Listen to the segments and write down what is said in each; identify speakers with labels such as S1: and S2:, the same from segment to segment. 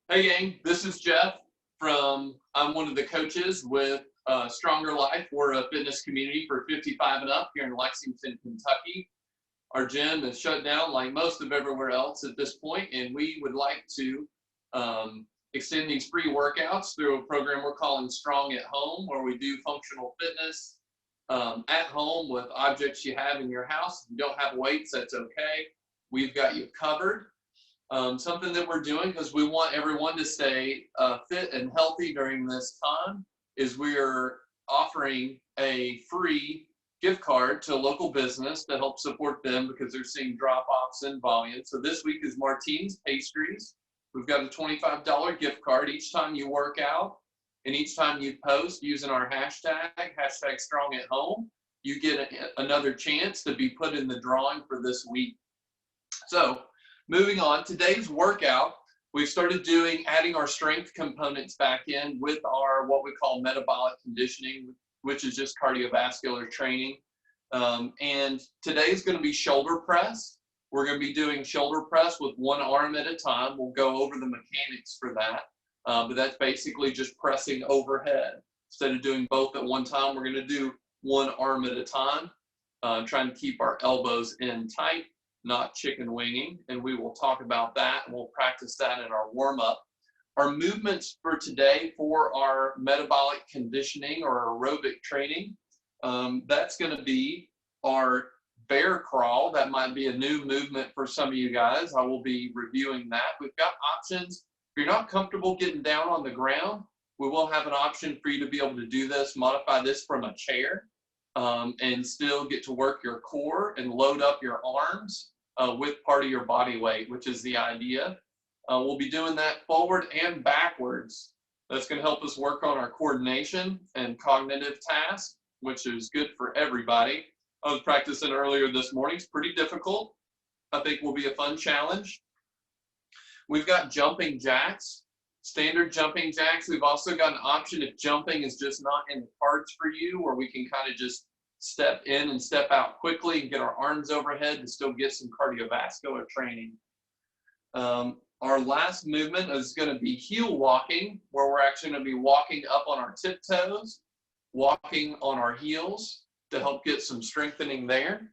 S1: Hey gang, this is Jeff I'm one of the coaches with Stronger Life. We're a fitness community for 55 and up here in Lexington, Kentucky. Our gym is shut down like most of everywhere else at this point, and we would like to extend these free workouts through a program we're calling Strong at Home, where we do functional fitness at home with objects you have in your house. If you don't have weights, that's okay. We've got you covered. Something that we're doing because we want everyone to stay fit and healthy during this time is we're offering a free gift card to a local business to help support them because they're seeing drop-offs in volume. So this week is Martine's Pastries. We've got a $25 gift card each time you work out and each time you post using our hashtag Strong at Home. You get another chance to be put in the drawing for this week. So moving on, today's workout, we've started adding our strength components back in with our what we call metabolic conditioning, which is just cardiovascular training. And today's going to be shoulder press. We're going to be doing shoulder press with one arm at a time. We'll go over the mechanics for that, but that's basically just pressing overhead. Instead of doing both at one time, we're going to do one arm at a time, trying to keep our elbows in tight, not chicken winging, and we will talk about that, and we'll practice that in our warm-up. Our movements for today for our metabolic conditioning or aerobic training, that's going to be our bear crawl. That might be a new movement for some of you guys. I will be reviewing that. We've got options. If you're not comfortable getting down on the ground, we will have an option for you to be able to do this, modify this from a chair, and still get to work your core and load up your arms with part of your body weight, which is the idea. We'll be doing that forward and backwards. That's going to help us work on our coordination and cognitive tasks, which is good for everybody. I was practicing earlier this morning. It's pretty difficult. I think will be a fun challenge. We've got jumping jacks, standard jumping jacks. We've also got an option if jumping is just not in the cards for you, where we can kind of just step in and step out quickly and get our arms overhead to still get some cardiovascular training. Our last movement is going to be heel walking, where we're actually going to be walking up on our tiptoes, walking on our heels to help get some strengthening there.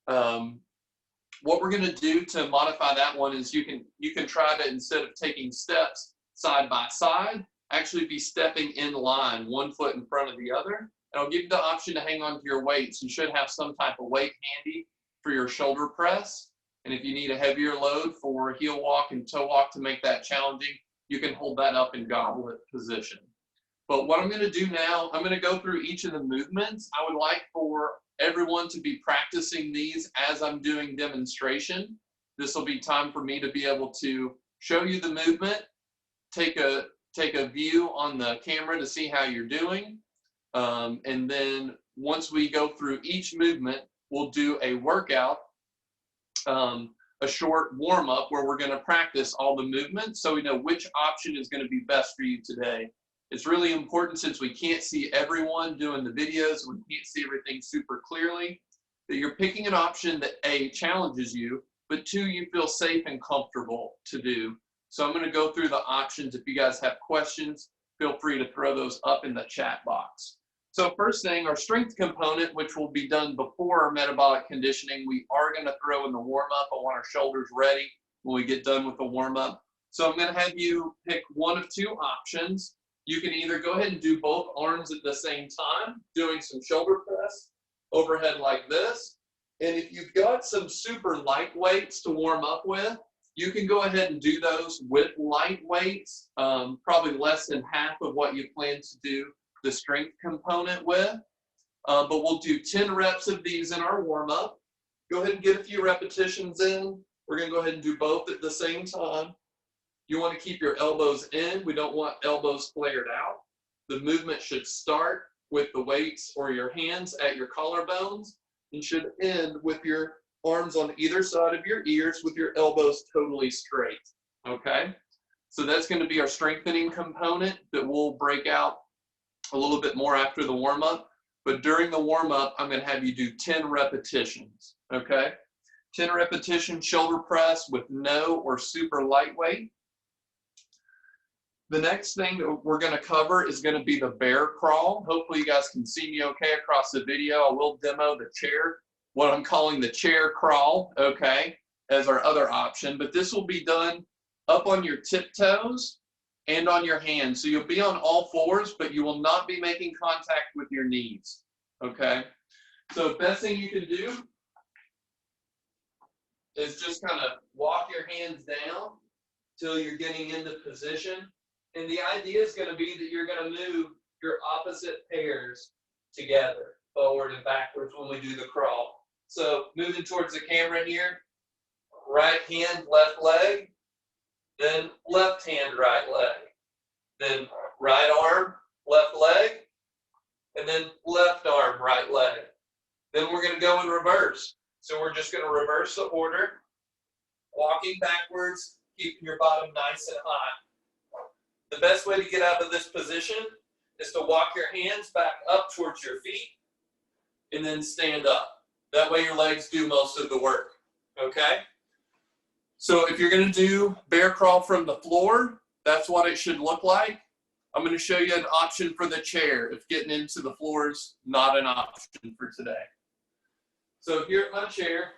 S1: What we're going to do to modify that one is you can try to, instead of taking steps side by side, actually be stepping in line, one foot in front of the other. And I'll give you the option to hang on to your weights. You should have some type of weight handy for your shoulder press. And if you need a heavier load for heel walk and toe walk to make that challenging, you can hold that up in goblet position. But what I'm going to do now, I'm going to go through each of the movements. I would like for everyone to be practicing these as I'm doing demonstration. This will be time for me to be able to show you the movement, take a view on the camera to see how you're doing. And then once we go through each movement, we'll do a workout, a short warm-up where we're going to practice all the movements so we know which option is going to be best for you today. It's really important, since we can't see everyone doing the videos, we can't see everything super clearly, that you're picking an option that A, challenges you, but two, you feel safe and comfortable to do. So I'm going to go through the options. If you guys have questions, feel free to throw those up in the chat box. So first thing, our strength component, which will be done before our metabolic conditioning, we are going to throw in the warm-up. I want our shoulders ready when we get done with the warm-up. So I'm going to have you pick one of two options. You can either go ahead and do both arms at the same time, doing some shoulder press overhead like this. And if you've got some super light weights to warm up with, you can go ahead and do those with light weights, probably less than half of what you plan to do the strength component with. But we'll do 10 reps of these in our warm-up. Go ahead and get a few repetitions in. We're going to go ahead and do both at the same time. You want to keep your elbows in. We don't want elbows flared out. The movement should start with the weights or your hands at your collarbones and should end with your arms on either side of your ears with your elbows totally straight. Okay? So that's going to be our strengthening component that we'll break out a little bit more after the warm-up. But during the warm-up, I'm going to have you do 10 repetitions. Okay? 10 repetition shoulder press with no or super lightweight. The next thing that we're going to cover is going to be the bear crawl. Hopefully you guys can see me okay across the video. I will demo the chair, what I'm calling the chair crawl, okay, as our other option. But this will be done up on your tiptoes and on your hands. So you'll be on all fours, but you will not be making contact with your knees, okay? So best thing you can do is just kind of walk your hands down till you're getting into position. And the idea is going to be that you're going to move your opposite pairs together, forward and backwards when we do the crawl. So moving towards the camera here, right hand, left leg, then left hand, right leg, then right arm, left leg, and then left arm, right leg. Then we're going to go in reverse. So we're just going to reverse the order, walking backwards, keeping your bottom nice and high. The best way to get out of this position is to walk your hands back up towards your feet and then stand up. That way your legs do most of the work, okay? So if you're going to do bear crawl from the floor, that's what it should look like. I'm going to show you an option for the chair if getting into the floor is not an option for today. So here at my chair,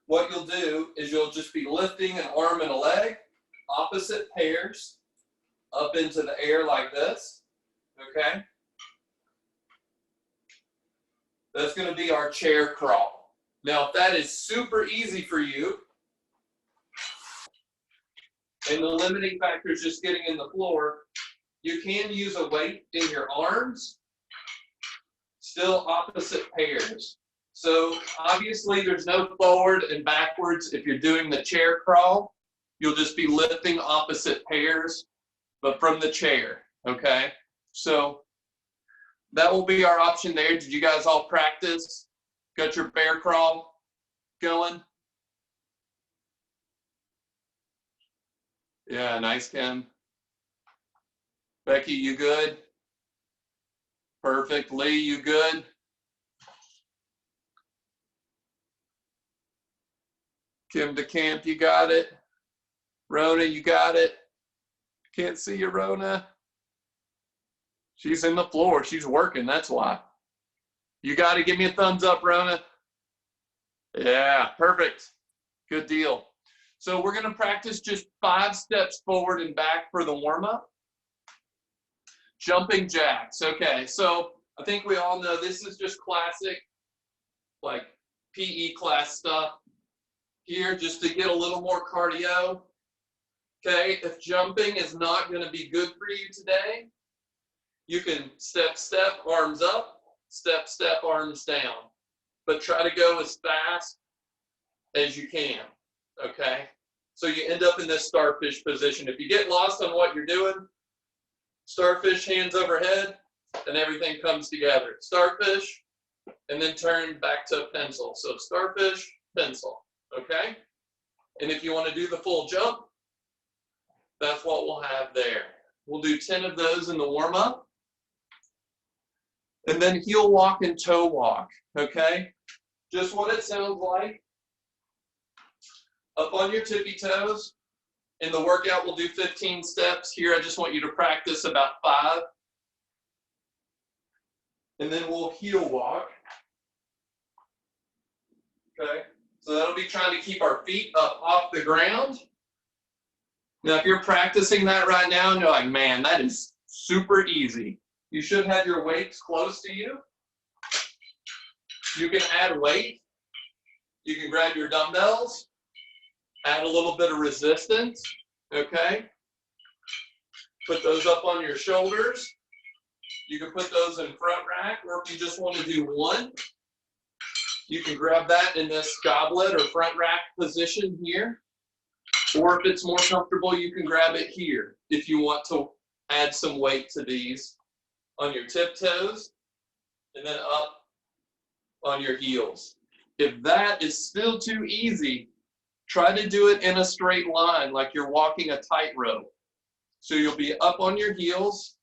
S1: what you'll do is you'll just be lifting an arm and a leg, opposite pairs, up into the air like this, okay? That's going to be our chair crawl. Now, if that is super easy for you, and the limiting factor is just getting in the floor, you can use a weight in your arms, still opposite pairs. So obviously there's no forward and backwards if you're doing the chair crawl. You'll just be lifting opposite pairs, but from the chair, okay? So that will be our option there. Did you guys all practice? Got your bear crawl going? Yeah, nice, Kim. Becky, you good? Perfect. Lee, you good? Kim DeCamp, you got it? Rona, you got it? Can't see you, Rona. She's in the floor. She's working, that's why. You got to give me a thumbs up, Rona. Yeah, perfect. Good deal. So we're going to practice just 5 steps forward and back for the warm-up. Jumping jacks. Okay, so I think we all know this is just classic, like PE class stuff here, just to get a little more cardio. Okay, if jumping is not going to be good for you today, you can step, step, arms up, step, step, arms down. But try to go as fast as you can, okay? So you end up in this starfish position. If you get lost on what you're doing, starfish, hands overhead, and everything comes together. Starfish, and then turn back to pencil. So starfish, pencil, okay? And if you want to do the full jump, that's what we'll have there. We'll do 10 of those in the warm-up. And then heel walk and toe walk, okay? Just what it sounds like. Up on your tippy toes. In the workout, we'll do 15 steps. Here, I just want you to practice about 5. And then we'll heel walk. Okay? So that'll be trying to keep our feet up off the ground. Now, if you're practicing that right now and you're like, man, that is super easy, you should have your weights close to you. You can add weight. You can grab your dumbbells, add a little bit of resistance, okay? Put those up on your shoulders. You can put those in front rack, or if you just want to do one, you can grab that in this goblet or front rack position here. Or if it's more comfortable, you can grab it here if you want to add some weight to these on your tiptoes and then up on your heels. If that is still too easy, try to do it in a straight line like you're walking a tightrope. So you'll be up on your heels,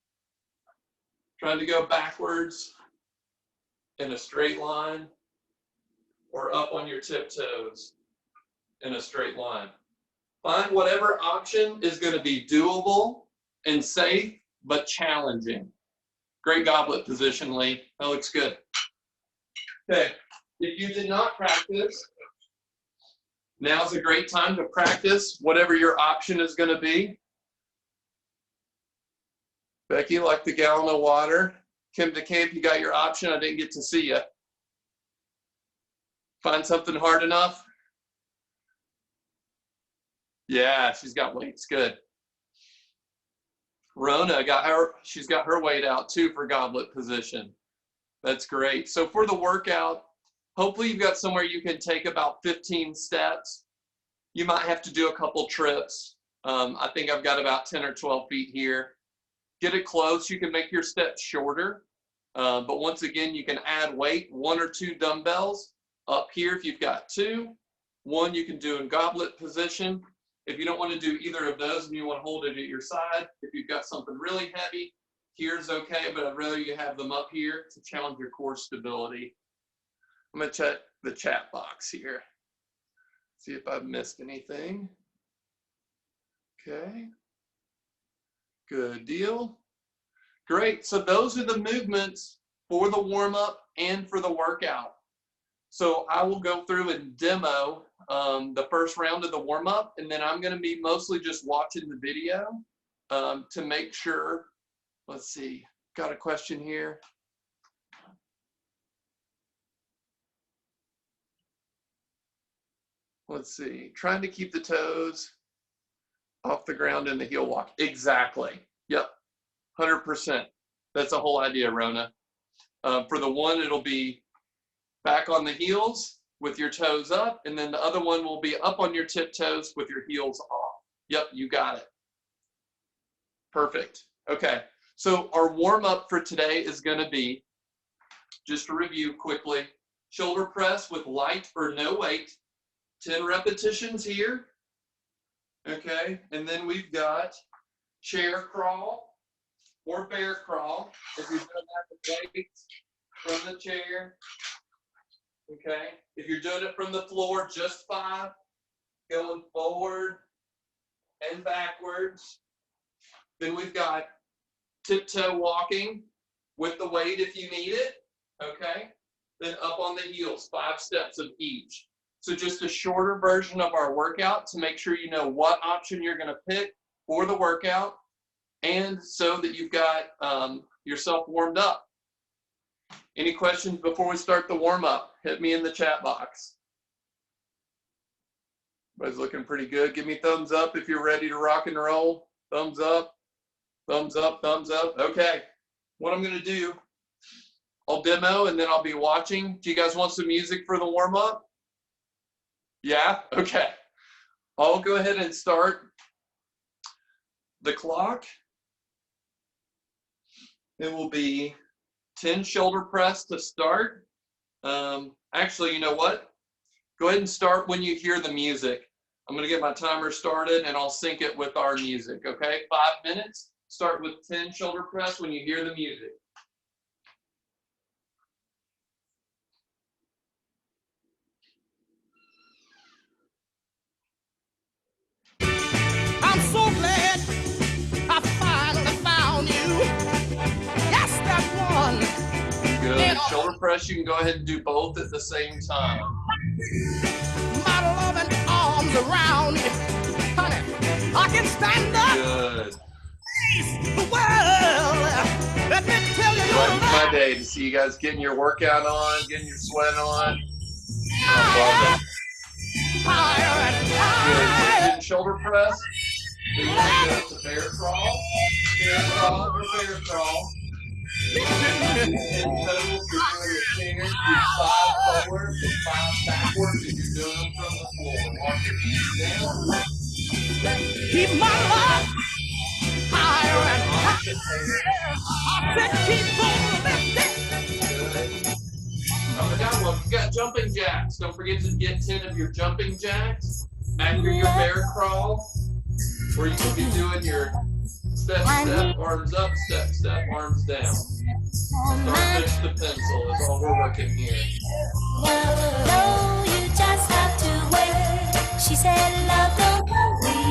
S1: trying to go backwards in a straight line, or up on your tiptoes in a straight line. Find whatever option is going to be doable and safe, but challenging. Great goblet position, Lee. That looks good. Okay, if you did not practice, now's a great time to practice whatever your option is going to be. Becky, like the gallon of water. Kim DeCamp, you got your option. I didn't get to see you. Find something hard enough? Yeah, she's got weights. Good. Rona she's got her weight out too for goblet position. That's great. So for the workout, hopefully you've got somewhere you can take about 15 steps. You might have to do a couple trips. I think I've got about 10 or 12 feet here. Get it close. You can make your steps shorter. But once again, you can add weight, 1 or 2 dumbbells up here if you've got 2. 1 you can do in goblet position. If you don't want to do either of those and you want to hold it at your side, if you've got something really heavy, here's okay, but I'd rather you have them up here to challenge your core stability. I'm going to check the chat box here. See if I've missed anything. Okay. Good deal. Great. So those are the movements for the warm-up and for the workout. So I will go through and demo the first round of the warm-up, and then I'm going to be mostly just watching the video to make sure. Let's see. Got a question here. Let's see. Trying to keep the toes off the ground in the heel walk. Exactly. Yep. 100%. That's the whole idea, Rona. For the one, it'll be back on the heels with your toes up, and then the other one will be up on your tiptoes with your heels off. Yep, you got it. Perfect. Okay, so our warm-up for today is going to be, just to review quickly, shoulder press with light or no weight, 10 repetitions here. Okay, and then we've got chair crawl or bear crawl. If you're doing that with weights from the chair. Okay, if you're doing it from the floor, just 5, going forward and backwards. Then we've got tiptoe walking with the weight if you need it. Okay, then up on the heels, 5 steps of each. So just a shorter version of our workout to make sure you know what option you're going to pick for the workout, and so that you've got yourself warmed up. Any questions before we start the warm-up? Hit me in the chat box. Everybody's looking pretty good. Give me thumbs up if you're ready to rock and roll. Thumbs up, thumbs up, thumbs up. Okay, what I'm going to do, I'll demo and then I'll be watching. Do you guys want some music for the warm-up? Yeah? Okay. I'll go ahead and start the clock. It will be 10 shoulder press to start. Actually, you know what? Go ahead and start when you hear the music. I'm going to get my timer started and I'll sync it with our music, okay? 5 minutes. Start with 10 shoulder press when you hear the music.
S2: I'm so glad I finally found you. Yes, that one.
S1: Good. Shoulder press, you can go ahead and do both at the same time.
S2: My loving arms around you. Honey, I can stand up.
S1: Good.
S2: Face the world. Let me tell you.
S1: Brighten my day to see you guys getting your workout on, getting your sweat on. I love it.
S2: Higher and
S1: Good.
S2: higher.
S1: Good shoulder press. Then you can go to bear crawl, or bear crawl. In total, you're doing the fingers, do 5 forward and 5 backwards if you're doing them from the floor. Walk your knees down.
S2: Keep my love higher and higher. I said keep on lifting.
S1: Good. I forgot one. You got jumping jacks. Don't forget to get 10 of your jumping jacks after your bear crawl, where you can be doing your step, step, arms up, step, step, arms down. Starfish to pencil is all we're working here.
S3: No, you just have to wait. She said, love, don't worry.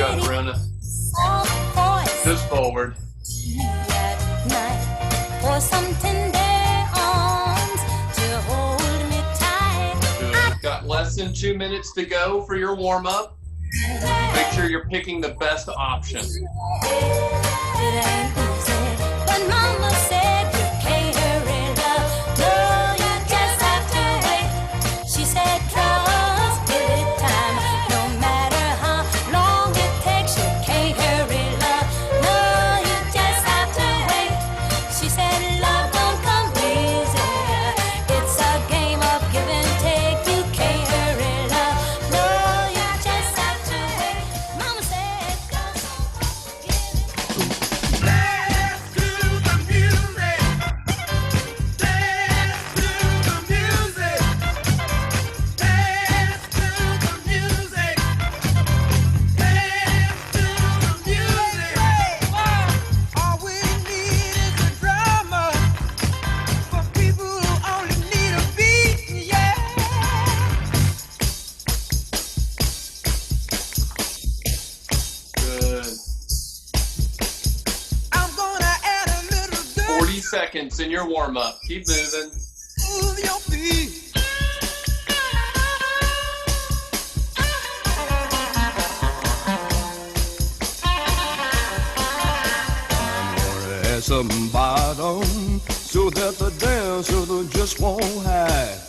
S1: got it, Rona. Just forward.
S2: At night, for some tender arms to hold me tight.
S1: Good. Got less than 2 minutes to go for your warm-up. Make sure you're picking the best option.
S2: It ain't easy, but Mama said you can't hurry love. No, you just have to wait. She said trust give it time, no matter how long it takes. You can't hurry love. No, you just have to wait. She said love don't come easy. It's a game of give and take. You can't hurry love. No, you just have to wait. Mama said go.
S3: Dance to the music. Dance to the music. Dance to the music. Dance to the music. All we need is a drummer for people who only need a beat. Yeah.
S1: Good.
S3: I'm gonna add a little good
S1: 40 seconds in your warm-up. Keep moving.
S3: to your feet. Add some bottom so that the dancer just won't hide.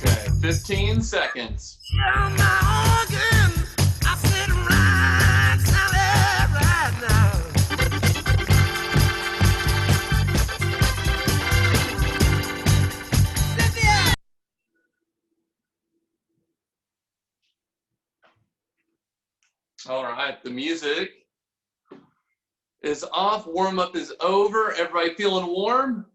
S1: Okay, 15 seconds.
S3: On my organ, I said right, Sally, right now. Cynthia.
S1: All right, the music is off. Warm-up is over. Everybody feeling warm?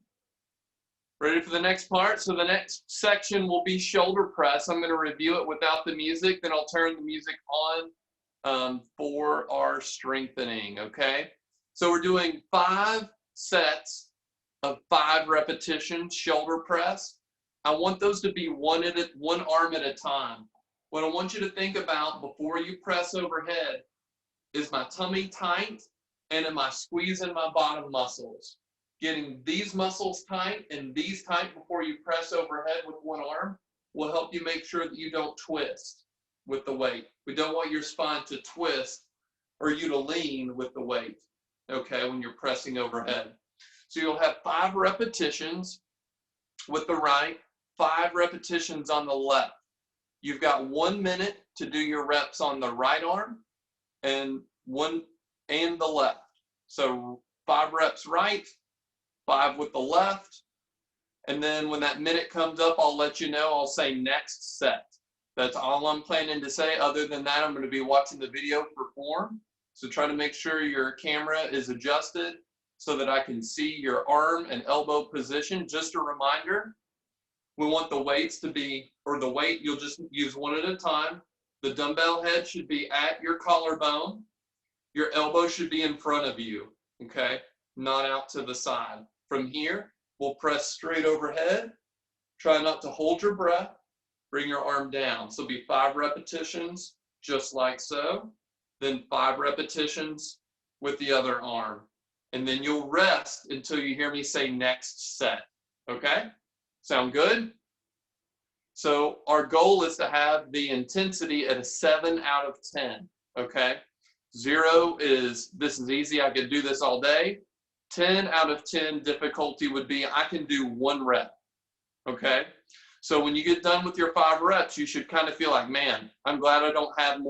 S1: Ready for the next part? So the next section will be shoulder press. I'm going to review it without the music, then I'll turn the music on for our strengthening, okay? So we're doing 5 sets of 5 repetitions shoulder press. I want those to be one arm at a time. What I want you to think about before you press overhead is my tummy tight and am I squeezing my bottom muscles? Getting these muscles tight and these tight before you press overhead with one arm will help you make sure that you don't twist with the weight. We don't want your spine to twist or you to lean with the weight, okay, when you're pressing overhead. So you'll have 5 repetitions with the right, 5 repetitions on the left. You've got 1 minute to do your reps on the right arm and the left. So 5 reps right, 5 with the left, and then when that minute comes up, I'll let you know. I'll say next set. That's all I'm planning to say. Other than that, I'm going to be watching the video for form. So try to make sure your camera is adjusted so that I can see your arm and elbow position. Just a reminder, we want the weights to be, or the weight, you'll just use one at a time. The dumbbell head should be at your collarbone. Your elbow should be in front of you, okay? Not out to the side. From here, we'll press straight overhead. Try not to hold your breath. Bring your arm down. So it'll be 5 repetitions, just like so. Then 5 repetitions with the other arm. And then you'll rest until you hear me say next set, okay? Sound good? So our goal is to have the intensity at a 7 out of 10, okay? 0 is, this is easy, I could do this all day. 10 out of 10 difficulty would be, I can do 1 rep, okay? So when you get done with your 5 reps, you should kind of feel like, man, I'm glad I don't have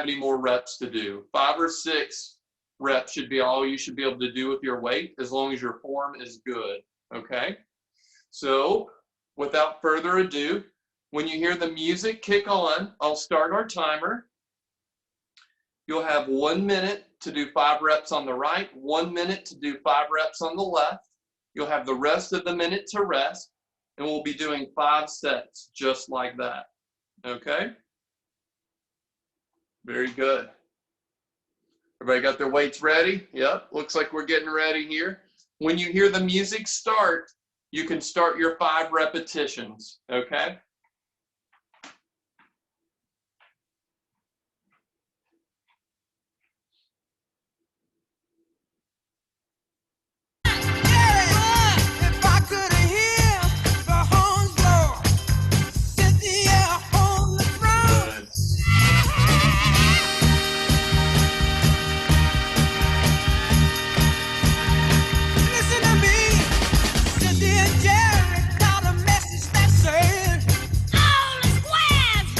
S1: any more reps to do. 5 or 6 reps should be all you should be able to do with your weight, as long as your form is good, okay? So without further ado, when you hear the music kick on, I'll start our timer. You'll have 1 minute to do 5 reps on the right, 1 minute to do 5 reps on the left. You'll have the rest of the minute to rest, and we'll be doing 5 sets just like that, okay? Very good. Everybody got their weights ready? Yep, looks like we're getting ready here. When you hear the music start, you can start your 5 repetitions, okay?
S3: If I could hear the horns blow, Cynthia on the throne.
S1: Good.
S3: Listen to me, Cynthia and Jerry got a message that said, all the squares,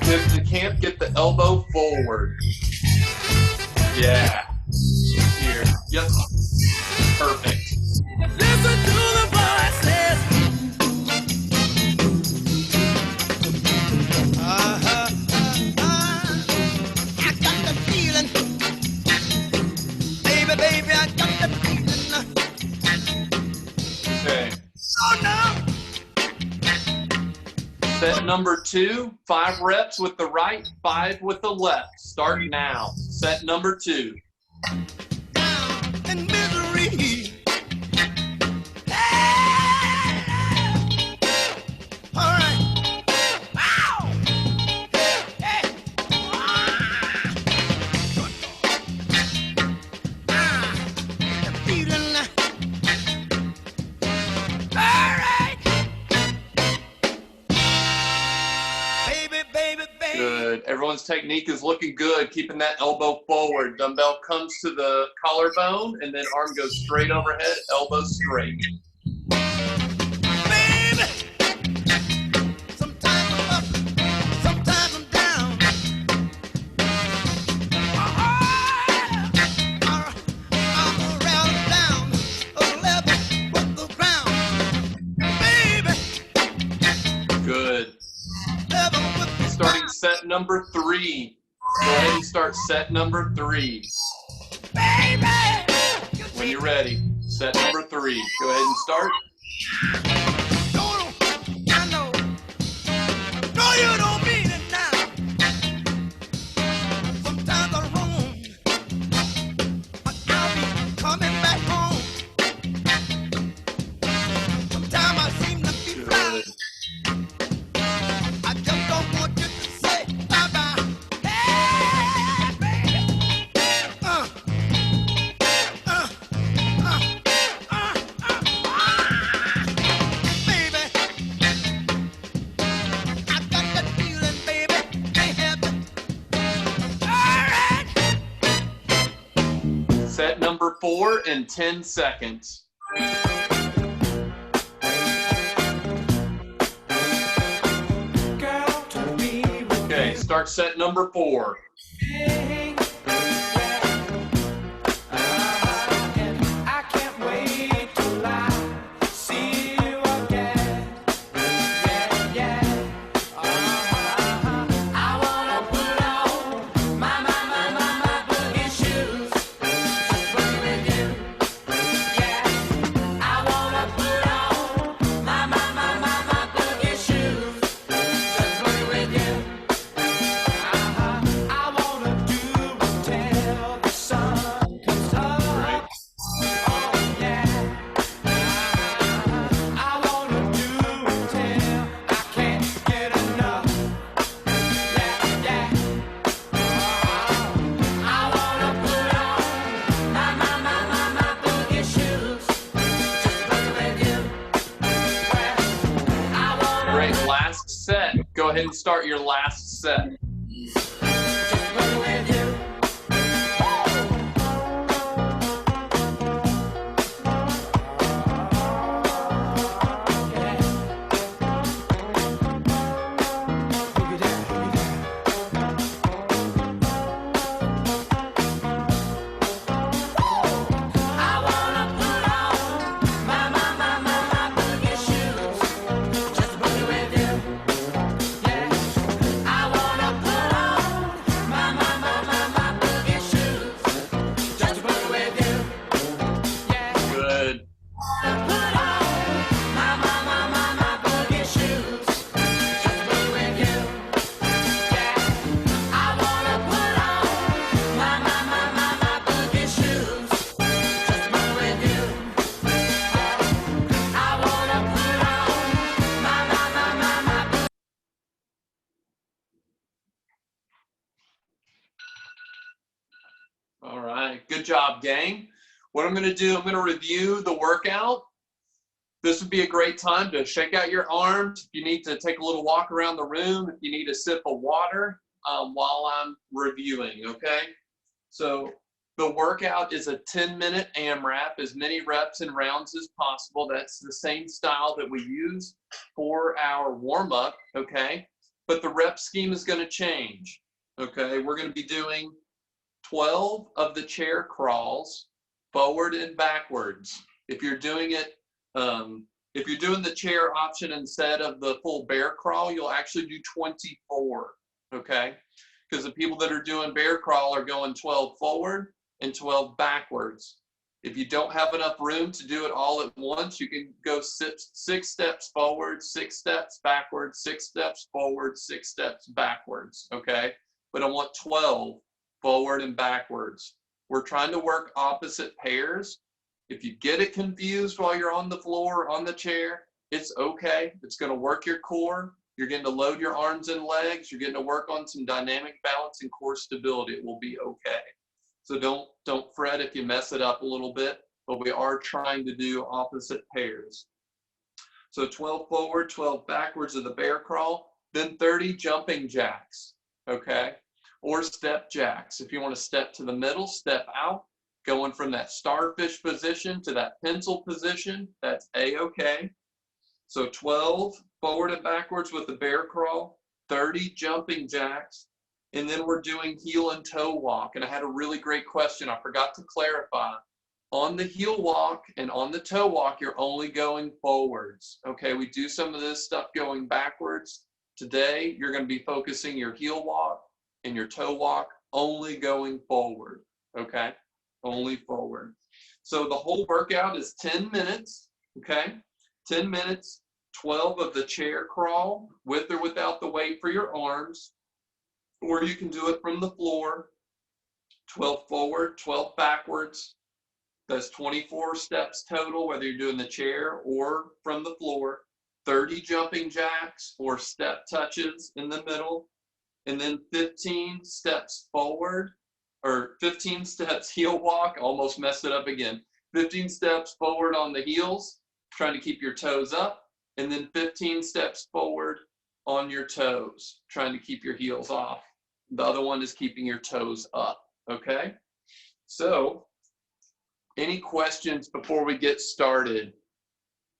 S1: If you can't get the elbow forward. Yeah. Here. Yep. Perfect.
S3: listen to the voices. I got the feeling, baby, baby, I got the feeling.
S1: Okay.
S3: Oh no.
S1: Set number 2, 5 reps with the right, 5 with the left. Start now. Set number 2.
S3: Down in misery. All right. Ow! Hey! The feeling. All right. Baby, baby, baby.
S1: Good. Everyone's technique is looking good. Keeping that elbow forward. Dumbbell comes to the collarbone, and then arm goes straight overhead, elbow straight.
S3: Baby. Sometimes I'm up, sometimes I'm down. I'm around down, a level with the ground. Baby,
S1: Good.
S3: level with the
S1: Starting set number 3. Go ahead and start set number 3.
S3: baby.
S1: When you're ready. Set number 3. Go ahead and start.
S3: I know. No, you don't mean it now. Sometimes I roam, but I'll be coming back home. Sometimes I seem to be blind.
S1: Good.
S3: I just don't want you to say bye-bye. Hey, baby. Baby. I got that feeling, baby. Can't help it. All right.
S1: Set number 4 in 10 seconds. Okay, start set number 4.
S3: I can't wait till I see you again. Yeah, yeah. I wanna put on my boogie shoes. Just boogie with you. Yeah. I wanna put on my boogie shoes. Just boogie with you. I wanna do until the sun comes up. Oh yeah. I wanna do until I can't get enough. Yeah, yeah. I wanna put on my boogie shoes. Just boogie with you. I wanna
S1: Great. Last set. Go ahead and start your last set.
S3: just boogie with you. I wanna put on my boogie shoes. Just boogie with you. Yeah. I wanna
S1: right, good job, gang. What I'm going to do, I'm going to review the workout. This would be a great time to shake out your arms. If you need to take a little walk around the room, if you need a sip of water while I'm reviewing, okay? So the workout is a 10-minute AMRAP, as many reps and rounds as possible. That's the same style that we use for our warm-up, okay? But the rep scheme is going to change, okay? We're going to be doing 12 of the chair crawls, forward and backwards. If you're doing it, if you're doing the chair option instead of the full bear crawl, you'll actually do 24, okay? Because the people that are doing bear crawl are going 12 forward and 12 backwards. If you don't have enough room to do it all at once, you can go six steps forward, 6 steps backwards, 6 steps forward, 6 steps backwards, okay? But I want 12 forward and backwards. We're trying to work opposite pairs. If you get it confused while you're on the floor or on the chair, it's okay. It's going to work your core. You're getting to load your arms and legs. You're getting to work on some dynamic balance and core stability. It will be okay. So don't fret if you mess it up a little bit, but we are trying to do opposite pairs. So 12 forward, 12 backwards of the bear crawl, then 30 jumping jacks, okay? Or step jacks. If you want to step to the middle, step out, going from that starfish position to that pencil position, that's A-okay. So 12 forward and backwards with the bear crawl, 30 jumping jacks, and then we're doing heel and toe walk. And I had a really great question I forgot to clarify. On the heel walk and on the toe walk, you're only going forwards. Okay, we do some of this stuff going backwards. Today, you're going to be focusing your heel walk and your toe walk only going forward, okay? Only forward. So the whole workout is 10 minutes, okay? 10 minutes, 12 of the chair crawl, with or without the weight for your arms, or you can do it from the floor, 12 forward, 12 backwards. That's 24 steps total, whether you're doing the chair or from the floor, 30 jumping jacks or step touches in the middle, and then 15 steps forward, or 15 steps heel walk, almost messed it up again. 15 steps forward on the heels, trying to keep your toes up, and then 15 steps forward on your toes, trying to keep your heels off. The other one is keeping your toes up, okay? So, any questions before we get started?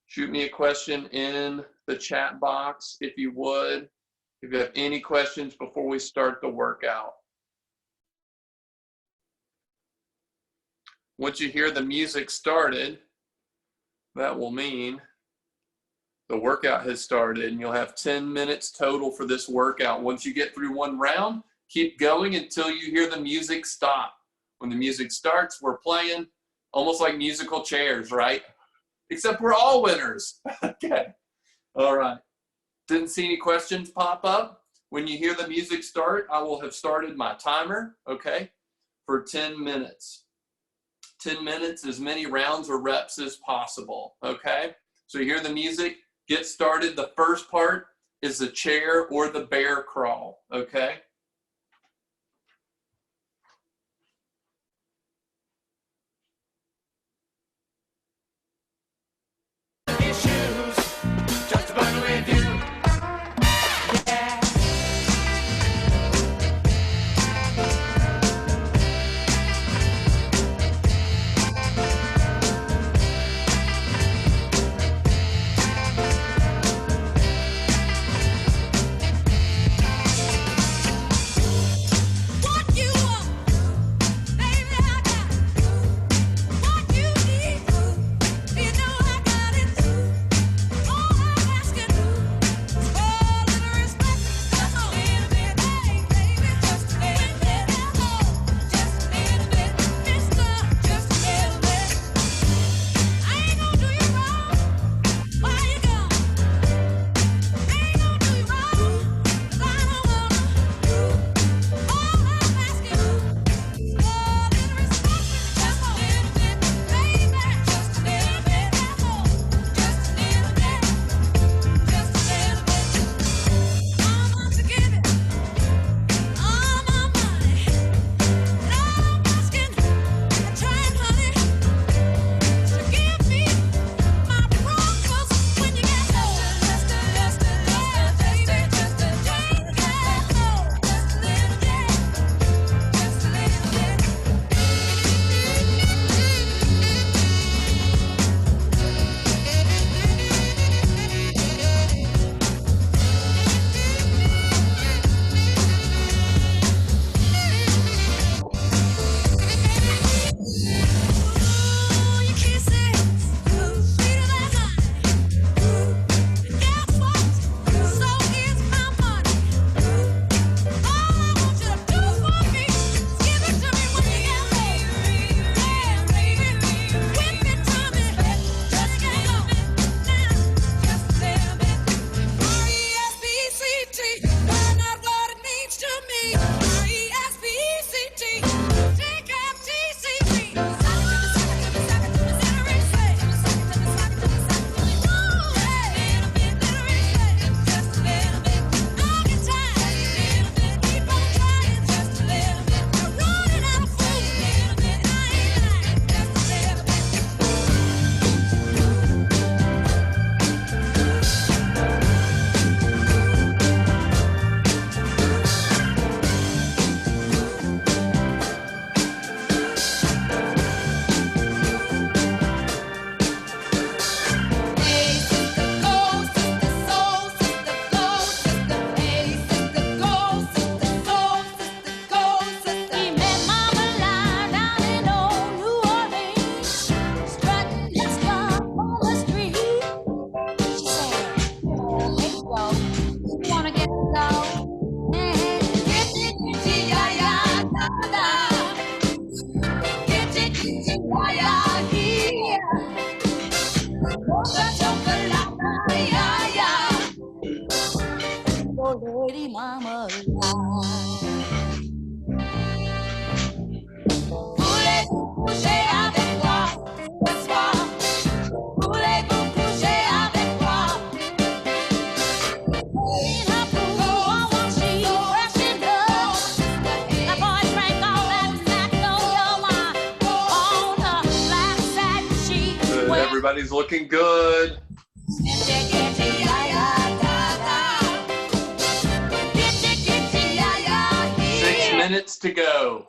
S1: Shoot me a question in the chat box if you would. If you have any questions before we start the workout. Once you hear the music started, that will mean the workout has started, and you'll have 10 minutes total for this workout. Once you get through one round, keep going until you hear the music stop. When the music starts, we're playing almost like musical chairs, right? Except we're all winners. Okay. All right. Didn't see any questions pop up. When you hear the music start, I will have started my timer, okay, for 10 minutes. 10 minutes, as many rounds or reps as possible, okay? So you hear the music, get started. The first part is the chair or the bear crawl, okay?
S3: Issues, just fun with you. Yeah.
S2: Lady mama lie. Voulez-vous coucher avec moi ce soir? Voulez-vous coucher avec moi? In her pool, she freshened up. The boy drank all that magnolia wine on the black satin sheet.
S1: Everybody's looking good. 6 minutes to go.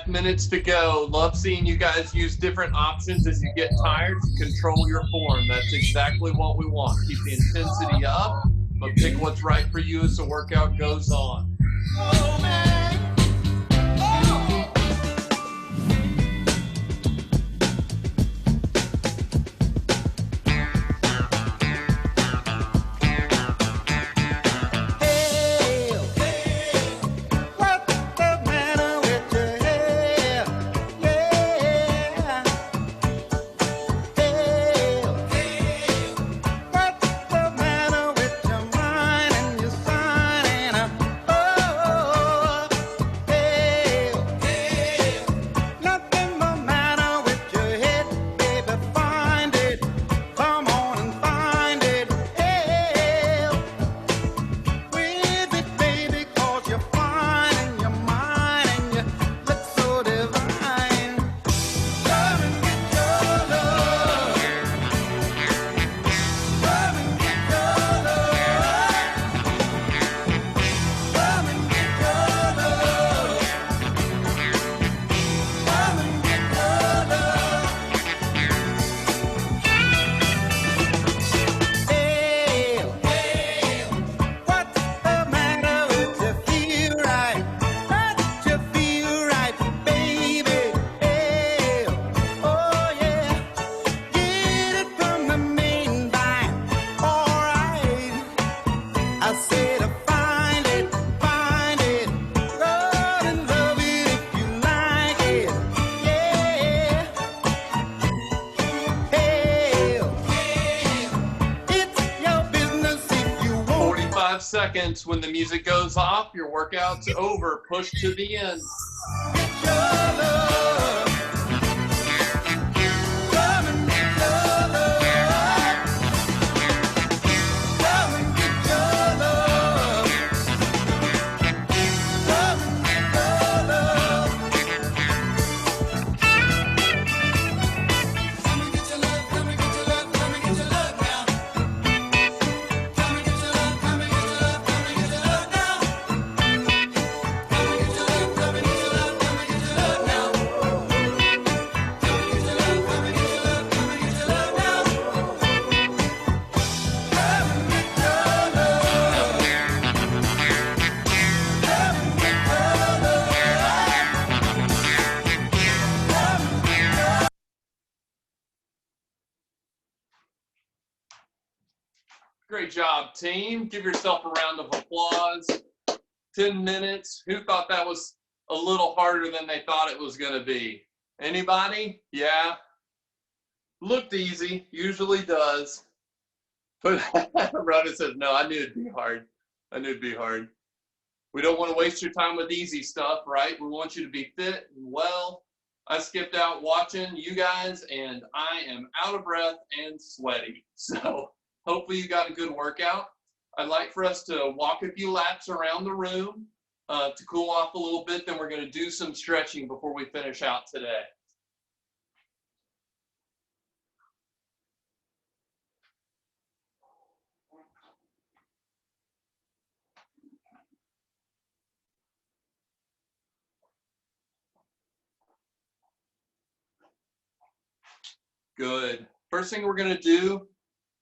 S1: Minutes to go. Love seeing you guys use different options as you get tired to control your form. That's exactly what we want. Keep the intensity up, but pick what's right for you as the workout goes on. Oh, man. Oh. 5 seconds. When the music goes off, your workout's over. Push to the end. Great job, team. Give yourself a round of applause. 10 minutes. Who thought that was a little harder than they thought it was going to be? Anybody? Yeah. Looked easy. Usually does. But Rhoda says, no, I knew it'd be hard. I knew it'd be hard. We don't want to waste your time with easy stuff, right? We want you to be fit and well. I skipped out watching you guys, and I am out of breath and sweaty. So hopefully you got a good workout. I'd like for us to walk a few laps around the room to cool off a little bit. Then we're going to do some stretching before we finish out today. Good. First thing we're going to do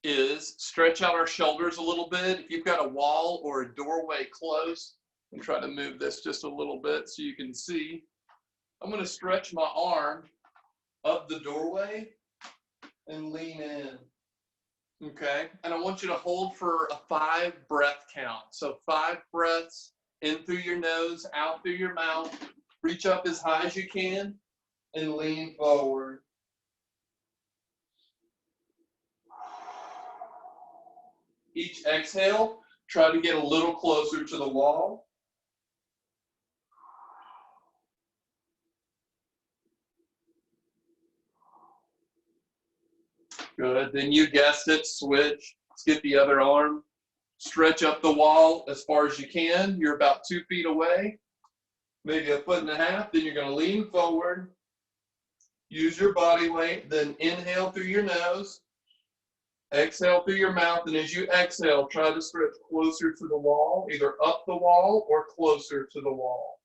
S1: is stretch out our shoulders a little bit. If you've got a wall or a doorway close, and try to move this just a little bit so you can see. I'm going to stretch my arm up the doorway and lean in. Okay, and I want you to hold for a 5 breath count. So 5 breaths in through your nose, out through your mouth. Reach up as high as you can and lean forward. Each exhale, try to get a little closer to the wall. Good, then you guessed it, switch. Let's get the other arm. Stretch up the wall as far as you can. You're about 2 feet away, maybe 1.5 feet. Then you're going to lean forward. Use your body weight, then inhale through your nose. Exhale through your mouth, and as you exhale, try to stretch closer to the wall, either up the wall or closer to the wall.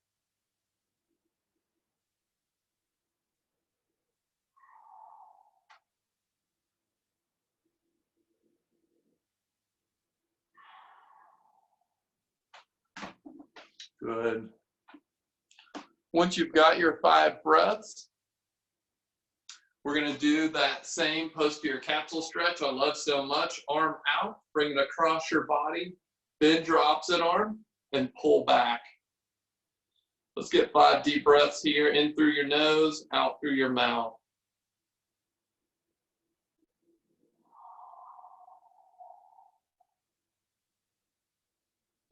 S1: Good. Once you've got your 5 breaths, we're going to do that same posterior capsule stretch I love so much. Arm out, bring it across your body, bend your opposite arm, and pull back. Let's get 5 deep breaths here, in through your nose, out through your mouth.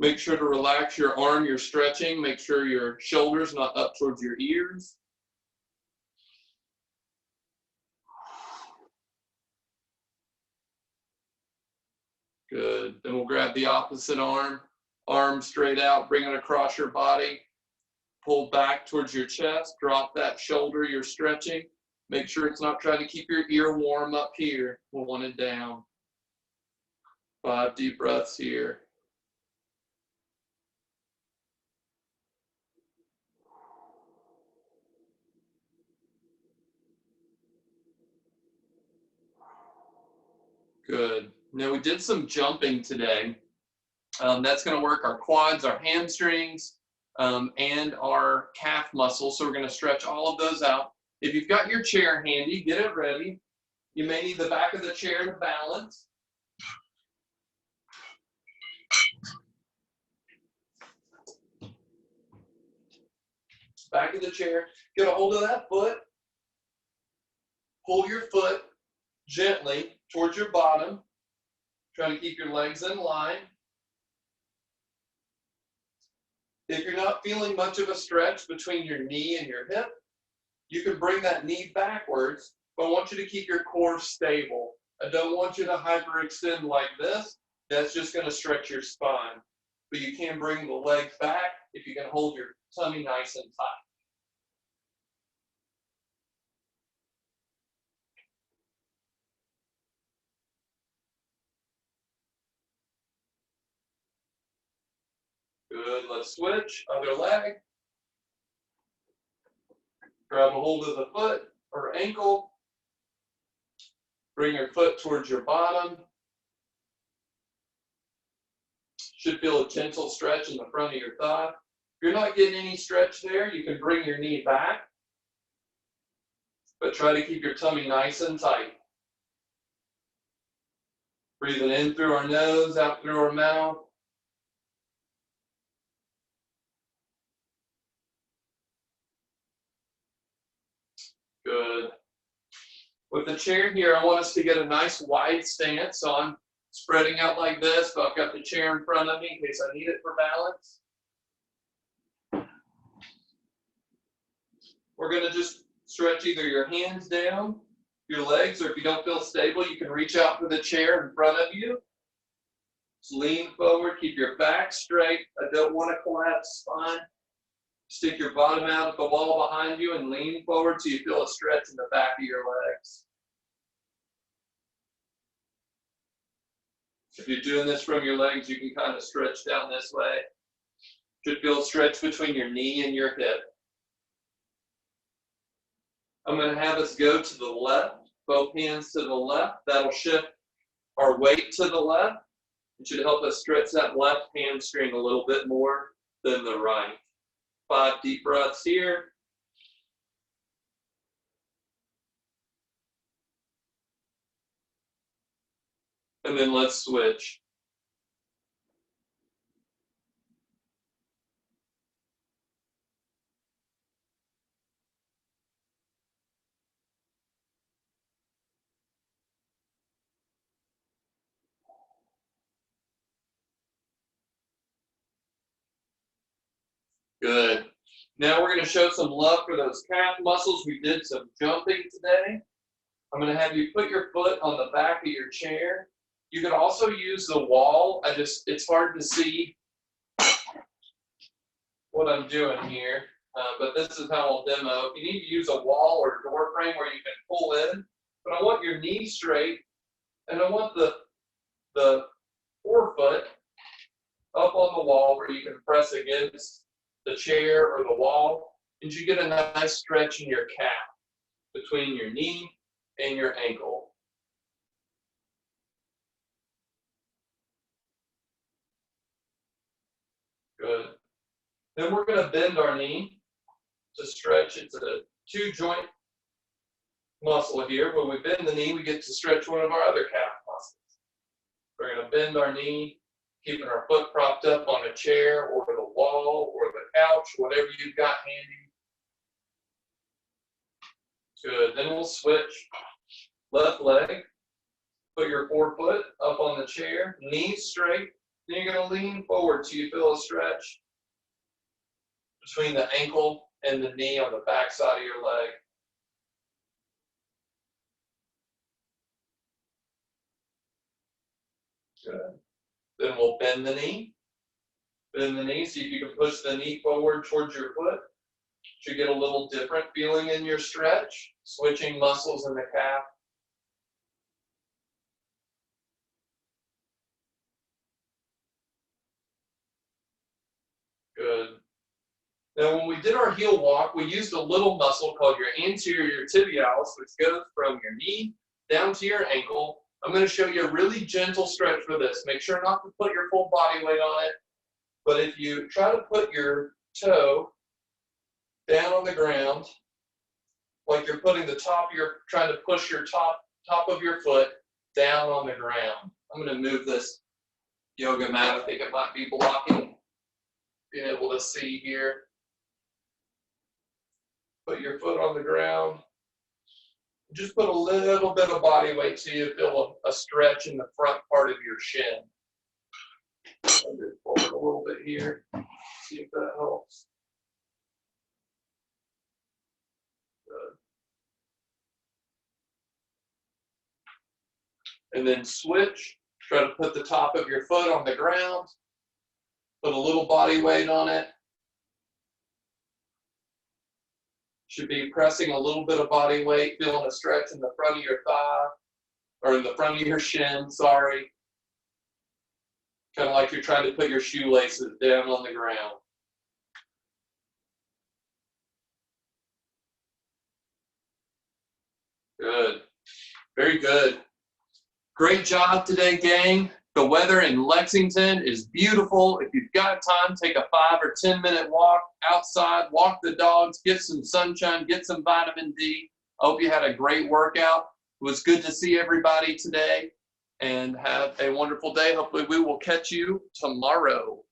S1: Make sure to relax your arm, you're stretching. Make sure your shoulders not up towards your ears. Good. Then we'll grab the opposite arm, arm straight out, bring it across your body. Pull back towards your chest, drop that shoulder you're stretching. Make sure it's not trying to keep your ear warm up here. We'll want it down. 5 deep breaths here. Good. Now we did some jumping today. That's going to work our quads, our hamstrings, and our calf muscles. So we're going to stretch all of those out. If you've got your chair handy, get it ready. You may need the back of the chair to balance. Back of the chair. Get a hold of that foot. Pull your foot gently towards your bottom. Try to keep your legs in line. If you're not feeling much of a stretch between your knee and your hip, you can bring that knee backwards, but I want you to keep your core stable. I don't want you to hyperextend like this. That's just going to stretch your spine. But you can bring the leg back if you can hold your tummy nice and tight. Good, let's switch, other leg. Grab a hold of the foot or ankle. Bring your foot towards your bottom. Should feel a gentle stretch in the front of your thigh. If you're not getting any stretch there, you can bring your knee back, but try to keep your tummy nice and tight. Breathing in through our nose, out through our mouth. Good. With the chair here, I want us to get a nice wide stance. So I'm spreading out like this, but I've got the chair in front of me in case I need it for balance. We're going to just stretch either your hands down, your legs, or if you don't feel stable, you can reach out for the chair in front of you. Just lean forward, keep your back straight. I don't want to collapse spine. Stick your bottom out at the wall behind you and lean forward so you feel a stretch in the back of your legs. If you're doing this from your legs, you can kind of stretch down this way. Should feel a stretch between your knee and your hip. I'm going to have us go to the left, both hands to the left. That'll shift our weight to the left. It should help us stretch that left hamstring a little bit more than the right. 5 deep breaths here. And then let's switch. Good. Now we're going to show some love for those calf muscles. We did some jumping today. I'm going to have you put your foot on the back of your chair. You can also use the wall. It's hard to see what I'm doing here, but this is how I'll demo. If you need to use a wall or door frame where you can pull in, but I want your knee straight, and I want the forefoot up on the wall where you can press against the chair or the wall, and you get a nice stretch in your calf between your knee and your ankle. Good. Then we're going to bend our knee to stretch. It's a 2-joint muscle here. When we bend the knee, we get to stretch one of our other calf muscles. We're going to bend our knee, keeping our foot propped up on a chair or the wall or the couch, whatever you've got handy. Good. Then we'll switch. Left leg. Put your forefoot up on the chair, knees straight. Then you're going to lean forward so you feel a stretch between the ankle and the knee on the back side of your leg. Good. Then we'll bend the knee. Bend the knee, see if you can push the knee forward towards your foot. Should get a little different feeling in your stretch, switching muscles in the calf. Good. Now, when we did our heel walk, we used a little muscle called your anterior tibialis, which goes from your knee down to your ankle. I'm going to show you a really gentle stretch for this. Make sure not to put your full body weight on it. But if you try to put your toe down on the ground, like you're putting the top of your, trying to push your top of your foot down on the ground. I'm going to move this yoga mat. I think it might be blocking being able to see here. Put your foot on the ground. Just put a little bit of body weight so you feel a stretch in the front part of your shin. Move it forward a little bit here. See if that helps. Good. And then switch. Try to put the top of your foot on the ground. Put a little body weight on it. Should be pressing a little bit of body weight, feeling a stretch in the front of your thigh, or in the front of your shin, sorry. Kind of like you're trying to put your shoelaces down on the ground. Good. Very good. Great job today, gang. The weather in Lexington is beautiful. If you've got time, take a 5 or 10 minute walk outside, walk the dogs, get some sunshine, get some vitamin D. I hope you had a great workout. It was good to see everybody today, and have a wonderful day. Hopefully we will catch you tomorrow.